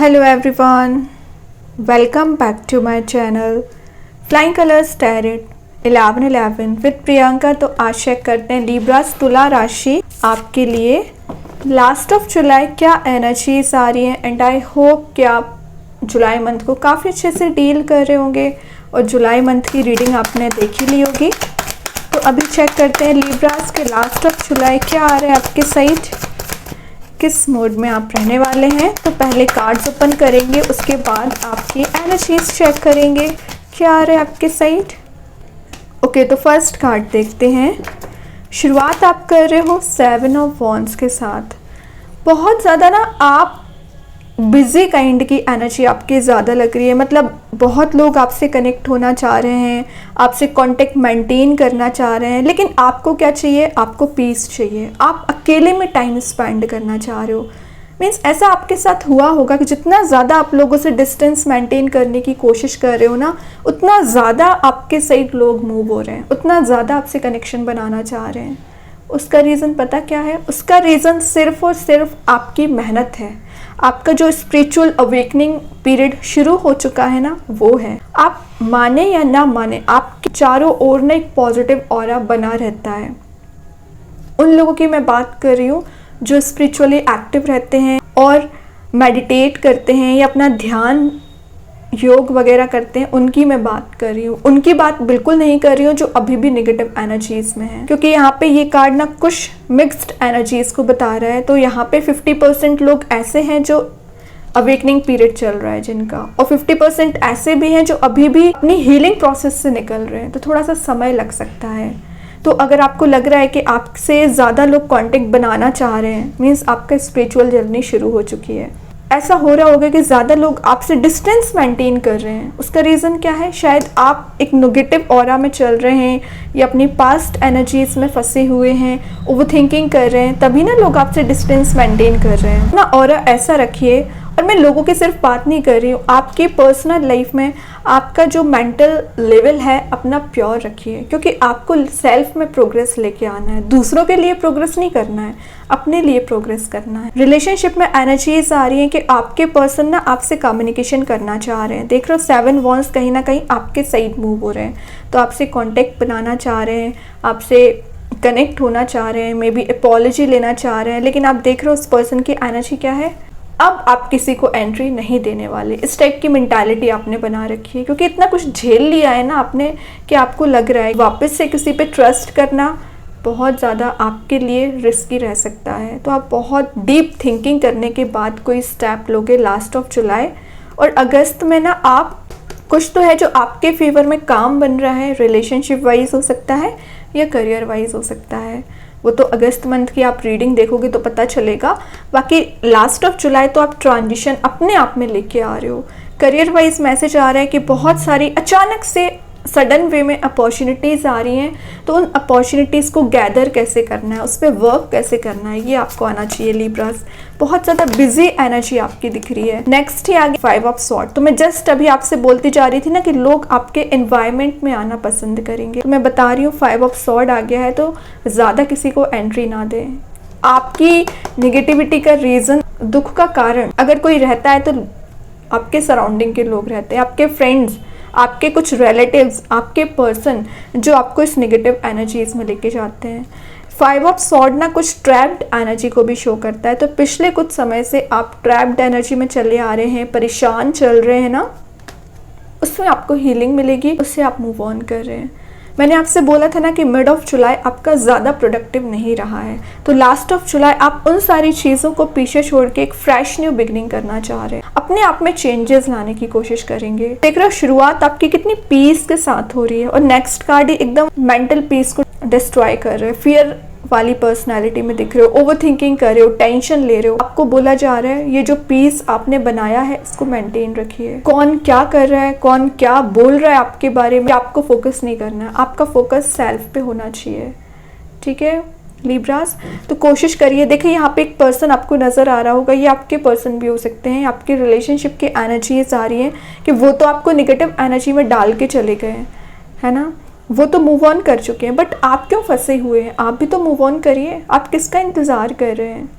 Hello everyone, welcome back to my channel Flying Colors Tarot 1111 with Priyanka. तो आज check करते हैं लिब्रास तुला राशि आपके लिए लास्ट ऑफ जुलाई क्या एनर्जीज आ रही हैं। एंड आई होप कि आप जुलाई मंथ को काफ़ी अच्छे से डील कर रहे होंगे और जुलाई मंथ की रीडिंग आपने देख ही ली होगी। तो अभी चेक करते हैं लिब्रास के लास्ट ऑफ जुलाई क्या आ रहा है आपके साइड, किस मोड में आप रहने वाले हैं। तो पहले कार्ड्स ओपन करेंगे, उसके बाद आपकी एनर्जीज चेक करेंगे क्या आ रहा है आपके साइड। ओके, तो फर्स्ट कार्ड देखते हैं। शुरुआत आप कर रहे हो 7 ऑफ वॉन्ड्स के साथ। बहुत ज़्यादा ना आप बिजी काइंड की एनर्जी आपकी ज़्यादा लग रही है, मतलब बहुत लोग आपसे कनेक्ट होना चाह रहे हैं, आपसे कांटेक्ट मेंटेन करना चाह रहे हैं, लेकिन आपको क्या चाहिए, आपको पीस चाहिए। आप अकेले में टाइम स्पेंड करना चाह रहे हो। मीन्स ऐसा आपके साथ हुआ होगा कि जितना ज़्यादा आप लोगों से डिस्टेंस मेंटेन करने की कोशिश कर रहे हो ना, उतना ज़्यादा आपके साइड लोग मूव हो रहे हैं, उतना ज़्यादा आपसे कनेक्शन बनाना चाह रहे हैं। उसका रीज़न पता क्या है? उसका रीज़न सिर्फ और सिर्फ आपकी मेहनत है। आपका जो स्पिरिचुअल अवेकनिंग पीरियड शुरू हो चुका है ना, वो है। आप माने या ना माने, आपके चारों ओर ना एक पॉजिटिव ऑरा बना रहता है। उन लोगों की मैं बात कर रही हूँ जो स्पिरिचुअली एक्टिव रहते हैं और मेडिटेट करते हैं या अपना ध्यान योग वगैरह करते हैं, उनकी मैं बात कर रही हूँ। उनकी बात बिल्कुल नहीं कर रही हूँ जो अभी भी नेगेटिव एनर्जीज में है, क्योंकि यहाँ पे ये कार्ड ना कुछ मिक्स्ड एनर्जीज को बता रहा है। तो यहाँ पे 50% लोग ऐसे हैं जो अवेकनिंग पीरियड चल रहा है जिनका, और 50% ऐसे भी हैं जो अभी भी अपनी हीलिंग प्रोसेस से निकल रहे हैं। तो थोड़ा सा समय लग सकता है। तो अगर आपको लग रहा है कि आपसे ज़्यादा लोग कांटेक्ट बनाना चाह रहे हैं, मीन्स आपका स्पिरिचुअल जर्नी शुरू हो चुकी है। ऐसा हो रहा होगा कि ज़्यादा लोग आपसे डिस्टेंस मेंटेन कर रहे हैं। उसका रीज़न क्या है? शायद आप एक नेगेटिव ऑरा में चल रहे हैं या अपनी पास्ट एनर्जीज में फंसे हुए हैं, ओवरथिंकिंग कर रहे हैं, तभी ना लोग आपसे डिस्टेंस मेंटेन कर रहे हैं ना। ऑरा ऐसा रखिए, और मैं लोगों की सिर्फ बात नहीं कर रही हूँ, आपकी पर्सनल लाइफ में आपका जो मेंटल लेवल है अपना प्योर रखिए, क्योंकि आपको सेल्फ में प्रोग्रेस लेके आना है। दूसरों के लिए प्रोग्रेस नहीं करना है, अपने लिए प्रोग्रेस करना है। रिलेशनशिप में एनर्जीज आ रही हैं कि आपके पर्सन ना आपसे कम्युनिकेशन करना चाह रहे हैं। देख रहे हो 7 वॉन्ड्स कहीं ना कहीं आपके साइड मूव हो रहे हैं, तो आपसे कॉन्टेक्ट बनाना चाह रहे हैं, आपसे कनेक्ट होना चाह रहे हैं, मे बी अपॉलॉजी लेना चाह रहे हैं। लेकिन आप देख रहे हो उस पर्सन की एनर्जी क्या है, अब आप किसी को एंट्री नहीं देने वाले। इस टाइप की मेंटालिटी आपने बना रखी है, क्योंकि इतना कुछ झेल लिया है ना आपने कि आपको लग रहा है वापस से किसी पे ट्रस्ट करना बहुत ज़्यादा आपके लिए रिस्की रह सकता है। तो आप बहुत डीप थिंकिंग करने के बाद कोई स्टेप लोगे लास्ट ऑफ जुलाई। और अगस्त में ना आप कुछ तो है जो आपके फेवर में काम बन रहा है, रिलेशनशिप वाइज हो सकता है या करियर वाइज हो सकता है। वो तो अगस्त मंथ की आप रीडिंग देखोगे तो पता चलेगा। बाकी लास्ट ऑफ जुलाई तो आप ट्रांजिशन अपने आप में लेके आ रहे हो। करियर वाइज मैसेज आ रहा है कि बहुत सारी अचानक से सडन वे में अपॉर्चुनिटीज़ आ रही हैं, तो उन अपॉर्चुनिटीज़ को गैदर कैसे करना है, उस पर वर्क कैसे करना है, ये आपको आना चाहिए लिब्रास। बहुत ज़्यादा बिजी एनर्जी आपकी दिख रही है। नेक्स्ट ही आगे 5 ऑफ स्वॉर्ड। तो मैं जस्ट अभी आपसे बोलती जा रही थी ना कि लोग आपके एनवायरनमेंट में आना पसंद करेंगे, तो मैं बता रही हूँ 5 ऑफ स्वॉर्ड आ गया है, तो ज़्यादा किसी को एंट्री ना दें। आपकी निगेटिविटी का रीज़न, दुख का कारण अगर कोई रहता है तो आपके सराउंडिंग के लोग रहते हैं, आपके फ्रेंड्स, आपके कुछ रिलेटिव्स, आपके पर्सन जो आपको इस नेगेटिव एनर्जीज में लेके जाते हैं। 5 ऑफ स्वॉर्ड ना कुछ ट्रैप्ड एनर्जी को भी शो करता है। तो पिछले कुछ समय से आप ट्रैप्ड एनर्जी में चले आ रहे हैं, परेशान चल रहे हैं ना, उसमें आपको हीलिंग मिलेगी, उससे आप मूव ऑन कर रहे हैं। मैंने आपसे बोला था ना कि मिड ऑफ जुलाई आपका ज़्यादा प्रोडक्टिव नहीं रहा है, तो लास्ट ऑफ जुलाई आप उन सारी चीज़ों को पीछे छोड़ के एक फ्रेश न्यू बिगनिंग करना चाह रहे हैं, अपने आप में चेंजेस लाने की कोशिश करेंगे। देख रहे हो शुरुआत आपकी कितनी पीस के साथ हो रही है, और नेक्स्ट कार्ड ही एकदम मेंटल पीस को डिस्ट्रॉय कर रहे हैं। फियर वाली पर्सनालिटी में दिख रहे हो, ओवर थिंकिंग कर रहे हो, टेंशन ले रहे हो। आपको बोला जा रहा है ये जो पीस आपने बनाया है इसको मेंटेन रखिए। कौन क्या कर रहा है, कौन क्या बोल रहा है आपके बारे में, आपको फोकस नहीं करना है। आपका फोकस सेल्फ पे होना चाहिए, ठीक है लिब्रास। तो कोशिश करिए। देखिए यहाँ पे एक पर्सन आपको नज़र आ रहा होगा, ये आपके पर्सन भी हो सकते हैं। आपके रिलेशनशिप की एनर्जीज आ रही हैं कि वो तो आपको निगेटिव एनर्जी में डाल के चले गए, है ना। वो तो मूव ऑन कर चुके हैं, बट आप क्यों फंसे हुए हैं? आप भी तो मूव ऑन करिए। आप किसका इंतज़ार कर रहे हैं?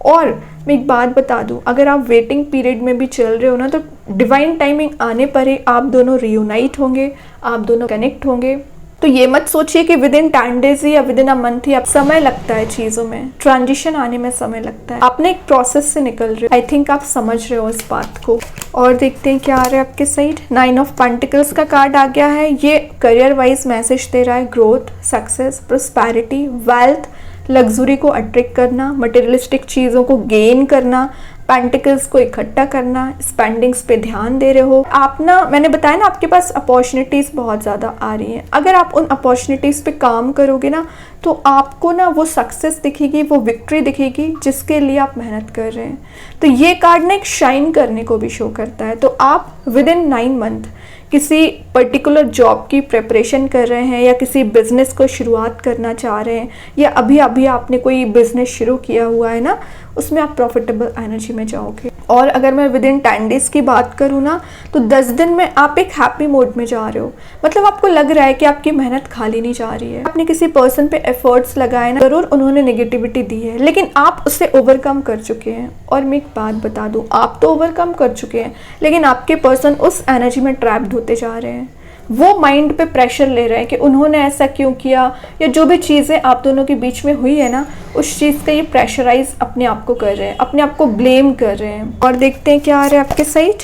और मैं एक बात बता दूं, अगर आप वेटिंग पीरियड में भी चल रहे हो ना, तो डिवाइन टाइमिंग आने पर ही आप दोनों रियूनाइट होंगे, आप दोनों कनेक्ट होंगे। तो ये मत सोचिए कि विद इन 10 डेज या विद इन अ मंथ ही आप, समय लगता है चीज़ों में, ट्रांजिशन आने में समय लगता है। आपने एक प्रोसेस से निकल रहे हो, आई थिंक आप समझ रहे हो इस बात को। और देखते हैं क्या आ रहा है आपके साइड। 9 ऑफ पेंटिकल्स का कार्ड आ गया है। ये करियर वाइज मैसेज दे रहा है, growth, success, prosperity, wealth, luxury को अट्रैक्ट करना, मटेरियलिस्टिक चीज़ों को गेन करना, पेंटिकल्स को इकट्ठा करना, स्पेंडिंग्स पे ध्यान दे रहे हो आप ना। मैंने बताया ना, आपके पास अपॉर्चुनिटीज़ बहुत ज़्यादा आ रही हैं। अगर आप उन अपॉर्चुनिटीज़ पे काम करोगे ना, तो आपको ना वो सक्सेस दिखेगी, वो विक्ट्री दिखेगी जिसके लिए आप मेहनत कर रहे हैं। तो ये कार्ड ना एक शाइन करने को भी शो करता है। तो आप विद इन 9 मंथ किसी पर्टिकुलर जॉब की प्रिपरेशन कर रहे हैं, या किसी बिजनेस को शुरुआत करना चाह रहे हैं, या अभी अभी आपने कोई बिजनेस शुरू किया हुआ है ना, उसमें आप प्रॉफिटेबल एनर्जी में जाओगे। और अगर मैं विद इन 10 डेज की बात करूँ ना, तो 10 दिन में आप एक हैप्पी मोड में जा रहे हो। मतलब आपको लग रहा है कि आपकी मेहनत खाली नहीं जा रही है। आपने किसी पर्सन पे एफर्ट्स लगाए ना, जरूर उन्होंने नेगेटिविटी दी है, लेकिन आप उससे ओवरकम कर चुके हैं। और मैं एक बात बता दूं, आप तो ओवरकम कर चुके हैं, लेकिन आपके पर्सन उस एनर्जी में ट्रैप्ड होते जा रहे हैं। वो माइंड पे प्रेशर ले रहे हैं कि उन्होंने ऐसा क्यों किया, या जो भी चीज़ें आप दोनों के बीच में हुई है ना, उस चीज़ का ये प्रेशराइज अपने आप को कर रहे हैं, अपने आप को ब्लेम कर रहे हैं। और देखते हैं क्या आ रहा है आपके साइड।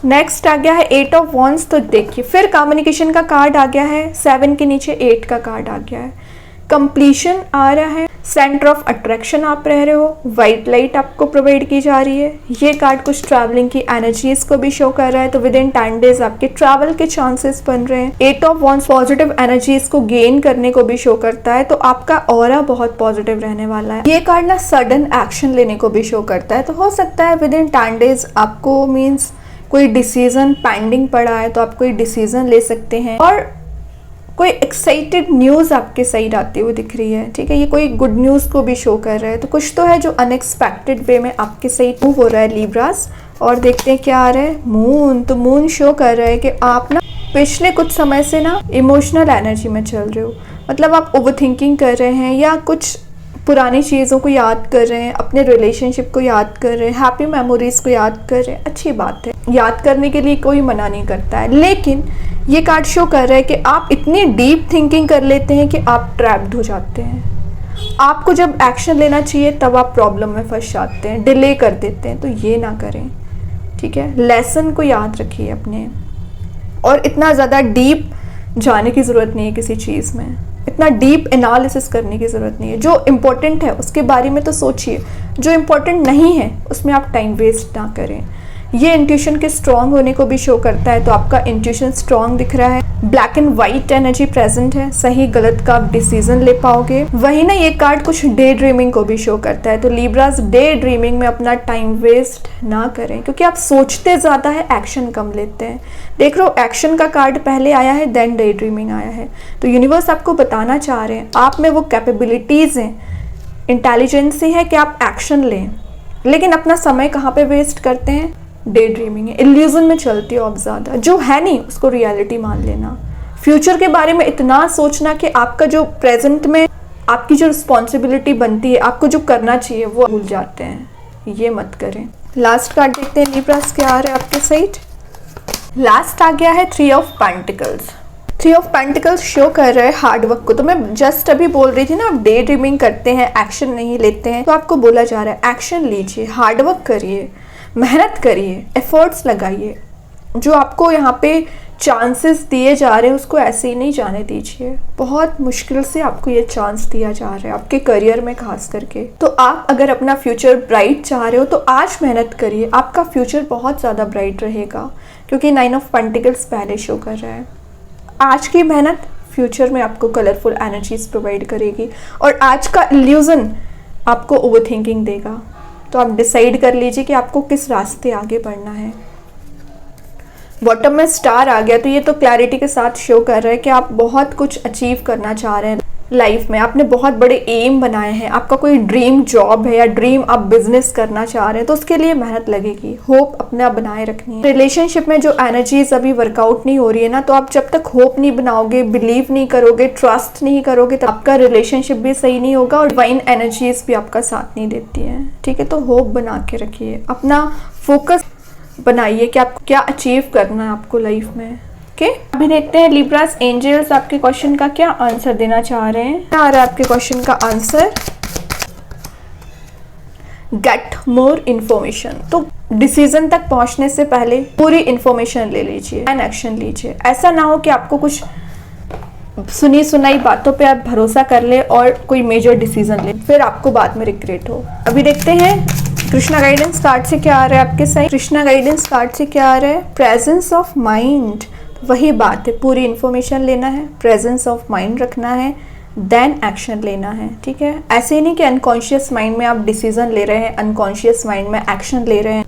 नेक्स्ट आ गया है 8 ऑफ वॉन्ड्स। तो देखिए फिर कम्युनिकेशन का कार्ड आ गया है, 7 के नीचे 8 का कार्ड आ गया है। कंप्लीशन आ रहा है, सेंटर ऑफ अट्रैक्शन आप रह रहे हो, वाइट लाइट आपको प्रोवाइड की जा रही है। ये कार्ड कुछ ट्रैवलिंग की एनर्जीज को भी शो कर रहा है। तो विद इन 10 डेज आपके ट्रैवल के चांसेस बन रहे हैं। 8 ऑफ वॉन्ड्स पॉजिटिव एनर्जीज को गेन करने को भी शो करता है। तो आपका ऑरा बहुत पॉजिटिव रहने वाला है। ये कार्ड ना सडन एक्शन लेने को भी शो करता है। तो हो सकता है विद इन 10 डेज आपको मीन्स कोई डिसीजन पेंडिंग पड़ा है, तो आप कोई डिसीजन ले सकते हैं। और कोई एक्साइटेड न्यूज़ आपके साइड आती हुई दिख रही है, ठीक है। ये कोई गुड न्यूज़ को भी शो कर रहा है। तो कुछ तो है जो अनएक्सपेक्टेड वे में आपके साइड मूव हो रहा है लिब्रास। और देखते हैं क्या आ रहा है। मून। तो मून शो कर रहा है कि आप ना पिछले कुछ समय से ना इमोशनल एनर्जी में चल रहे हो। मतलब आप ओवर थिंकिंग कर रहे हैं, या कुछ पुरानी चीज़ों को याद कर रहे हैं, अपने रिलेशनशिप को याद कर रहे हैं, हैप्पी मेमोरीज को याद कर रहे हैं। अच्छी बात है, याद करने के लिए कोई मना नहीं करता है। लेकिन ये कार्ड शो कर रहा है कि आप इतनी डीप थिंकिंग कर लेते हैं कि आप ट्रैप्ड हो जाते हैं। आपको जब एक्शन लेना चाहिए तब आप प्रॉब्लम में फंस जाते हैं, डिले कर देते हैं। तो ये ना करें, ठीक है। लेसन को याद रखिए अपने। और इतना ज़्यादा डीप जाने की ज़रूरत नहीं है किसी चीज़ में, इतना डीप एनालिसिस करने की ज़रूरत नहीं है। जो इम्पोर्टेंट है उसके बारे में तो सोचिए, जो इम्पोर्टेंट नहीं है उसमें आप टाइम वेस्ट ना करें। ये इंट्यूशन के स्ट्रॉन्ग होने को भी शो करता है। तो आपका इंट्यूशन स्ट्रॉन्ग दिख रहा है। Black and white energy present है, सही गलत का आप डिसीजन ले पाओगे। वही ना ये कार्ड कुछ डे ड्रीमिंग को भी शो करता है। तो लिब्रास डे ड्रीमिंग में अपना टाइम वेस्ट ना करें, क्योंकि आप सोचते ज़्यादा है, एक्शन कम लेते हैं। देख लो, एक्शन का कार्ड पहले आया है, देन डे ड्रीमिंग आया है। तो यूनिवर्स आपको बताना चाह रहे हैं, आप में वो कैपेबिलिटीज़ हैं, इंटेलिजेंसी है कि आप एक्शन लें। लेकिन अपना समय कहाँ पे वेस्ट करते हैं? डे ड्रीमिंग है, इल्यूजन में चलती हो आप ज़्यादा। जो है नहीं उसको रियलिटी मान लेना। फ्यूचर के बारे में इतना सोचना कि आपका जो प्रेजेंट में आपकी जो रिस्पॉन्सिबिलिटी बनती है, आपको जो करना चाहिए, वो भूल जाते हैं। ये मत करें। लास्ट कार्ड देखते हैं लिब्रास क्या आ रहा है आपके साइड। लास्ट आ गया है 3 of pentacles. 3 of pentacles show कर रहा है हार्डवर्क को। तो मैं जस्ट अभी बोल रही थी ना, आप डे ड्रीमिंग करते हैं, एक्शन नहीं लेते हैं। तो आपको बोला जा रहा है एक्शन लीजिए, हार्डवर्क करिए, मेहनत करिए, एफर्ट्स लगाइए। जो आपको यहाँ पे चांसेस दिए जा रहे हैं उसको ऐसे ही नहीं जाने दीजिए। बहुत मुश्किल से आपको ये चांस दिया जा रहा है, आपके करियर में खास करके। तो आप अगर अपना फ्यूचर ब्राइट चाह रहे हो तो आज मेहनत करिए, आपका फ्यूचर बहुत ज़्यादा ब्राइट रहेगा, क्योंकि 9 ऑफ पेंटिकल्स पहले शो कर रहा है। आज की मेहनत फ्यूचर में आपको कलरफुल एनर्जीज प्रोवाइड करेगी। और आज का इल्यूजन आपको ओवर थिंकिंग देगा। तो आप डिसाइड कर लीजिए कि आपको किस रास्ते आगे बढ़ना है। बॉटम में स्टार आ गया, तो ये तो क्लैरिटी के साथ शो कर रहा है कि आप बहुत कुछ अचीव करना चाह रहे हैं। लाइफ में आपने बहुत बड़े एम बनाए हैं, आपका कोई ड्रीम जॉब है या ड्रीम आप बिजनेस करना चाह रहे हैं, तो उसके लिए मेहनत लगेगी, होप अपने आप बनाए रखनी है। रिलेशनशिप में जो एनर्जीज अभी वर्कआउट नहीं हो रही है ना, तो आप जब तक होप नहीं बनाओगे, बिलीव नहीं करोगे, ट्रस्ट नहीं करोगे, तो आपका रिलेशनशिप भी सही नहीं होगा और डिवाइन एनर्जीज भी आपका साथ नहीं देती है। ठीक है, तो होप बना के रखिए, अपना फोकस बनाइए कि आपको क्या अचीव करना है आपको लाइफ में। ओके, अभी देखते हैं लिब्रास एंजल्स आपके क्वेश्चन का क्या आंसर देना चाह रहे हैं। क्या आ रहा है आपके क्वेश्चन का आंसर? Get more information. तो डिसीजन तक पहुंचने से पहले पूरी इन्फॉर्मेशन ले लीजिए एंड एक्शन लीजिए। ऐसा ना हो कि आपको कुछ सुनी सुनाई बातों पे आप भरोसा कर ले और कोई मेजर डिसीजन ले, फिर आपको बाद में रिग्रेट हो। अभी देखते हैं कृष्णा गाइडेंस कार्ड से क्या आ रहा है आपके साइड। कृष्णा गाइडेंस कार्ड से क्या आ रहा है? Presence of mind. वही बात है, पूरी इन्फॉर्मेशन लेना है, प्रेजेंस ऑफ माइंड रखना है, देन एक्शन लेना है। ठीक है, ऐसे ही नहीं कि अनकॉन्शियस माइंड में आप डिसीजन ले रहे हैं, अनकॉन्शियस माइंड में एक्शन ले रहे हैं,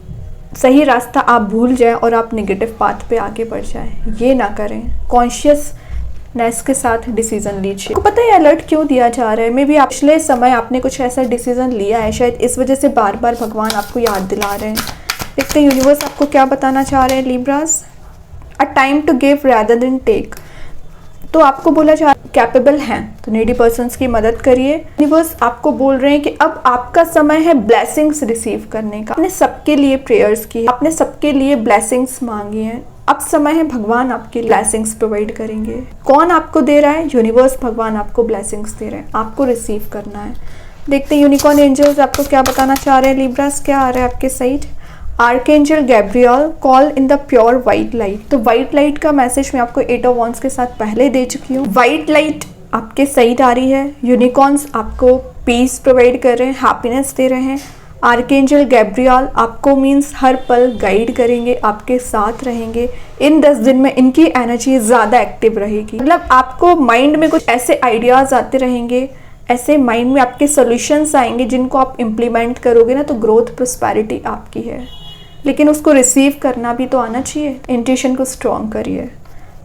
सही रास्ता आप भूल जाए और आप नेगेटिव पाथ पे आगे बढ़ जाए, ये ना करें। कॉन्शियसनेस के साथ डिसीजन लीजिए। आपको पता है अलर्ट क्यों दिया जा रहा है? मे बी पिछले समय आपने कुछ ऐसा डिसीजन लिया है, शायद इस वजह से बार बार भगवान आपको याद दिला रहे हैं। देखते हैं यूनिवर्स आपको क्या बताना चाह रहे हैं Libras. A time to give rather than take. तो आपको बोला जा कैपेबल हैं तो नीडी पर्सन्स की मदद करिए। यूनिवर्स आपको बोल रहे हैं कि अब आपका समय है ब्लेसिंग्स रिसीव करने का। आपने सबके लिए प्रेयर्स की, आपने सबके लिए ब्लेसिंग्स मांगी हैं, अब समय है भगवान आपके ब्लेसिंग्स प्रोवाइड करेंगे। कौन आपको दे रहा है? यूनिवर्स, भगवान आपको ब्लेसिंग्स दे रहे हैं, आपको रिसीव करना है। देखते हैं यूनिकॉर्न एंजल्स आपको क्या बताना चाह रहे हैं लिब्रास। क्या आ रहा है आपके side? Archangel Gabriel, call in the pure white light. तो व्हाइट लाइट का मैसेज मैं आपको 8 ऑफ वॉन्ड्स के साथ पहले दे चुकी हूँ। व्हाइट लाइट आपके साइड आ रही है, यूनिकॉर्न्स आपको पीस प्रोवाइड कर रहे हैं, हैप्पीनेस दे रहे हैं। आर्कएंजल गैब्रियल आपको मीन्स हर पल गाइड करेंगे, आपके साथ रहेंगे। इन 10 दिन में इनकी एनर्जी ज़्यादा एक्टिव रहेगी, मतलब आपको माइंड में कुछ ऐसे आइडियाज़ आते रहेंगे, ऐसे माइंड में आपके सॉल्यूशंस आएंगे जिनको आप इम्प्लीमेंट करोगे ना, तो ग्रोथ प्रोस्पेरिटी आपकी है, लेकिन उसको रिसीव करना भी तो आना चाहिए। इंट्यूशन को स्ट्रॉन्ग करिए।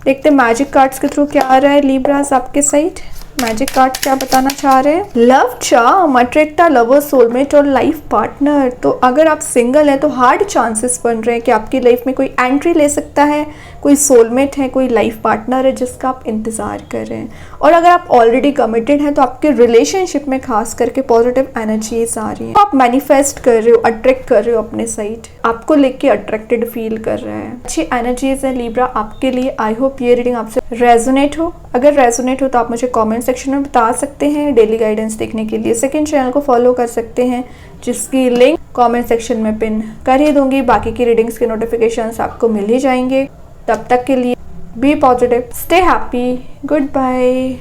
देखते हैं मैजिक कार्ड्स के थ्रू क्या आ रहा है लिब्रास आपके साइड। मैजिक कार्ड क्या बताना चाह रहे हैं? Love charm, attract a lover, soulmate और लाइफ पार्टनर। तो अगर आप सिंगल हैं तो हार्ड चांसेस बन रहे हैं कि आपकी लाइफ में कोई एंट्री ले सकता है, कोई सोलमेट है, कोई लाइफ पार्टनर है जिसका आप इंतजार कर रहे हैं। और अगर आप ऑलरेडी कमिटेड हैं तो आपके रिलेशनशिप में खास करके पॉजिटिव एनर्जीज आ रही हैं। तो आप मैनिफेस्ट कर रहे हो, अट्रैक्ट कर रहे हो अपने साइड, आपको लेके अट्रैक्टेड फील कर रहे हैं। अच्छी एनर्जीज है लिब्रा आपके लिए। आई होप ये रीडिंग आपसे रेजोनेट हो। अगर रेजोनेट हो तो आप मुझे कमेंट सेक्शन में बता सकते हैं। डेली गाइडेंस देखने के लिए सेकंड चैनल को फॉलो कर सकते हैं, जिसकी लिंक कमेंट सेक्शन में पिन कर ही दूंगी। बाकी की रीडिंग्स के नोटिफिकेशंस आपको मिल ही जाएंगे। तब तक के लिए be positive, stay happy, good bye.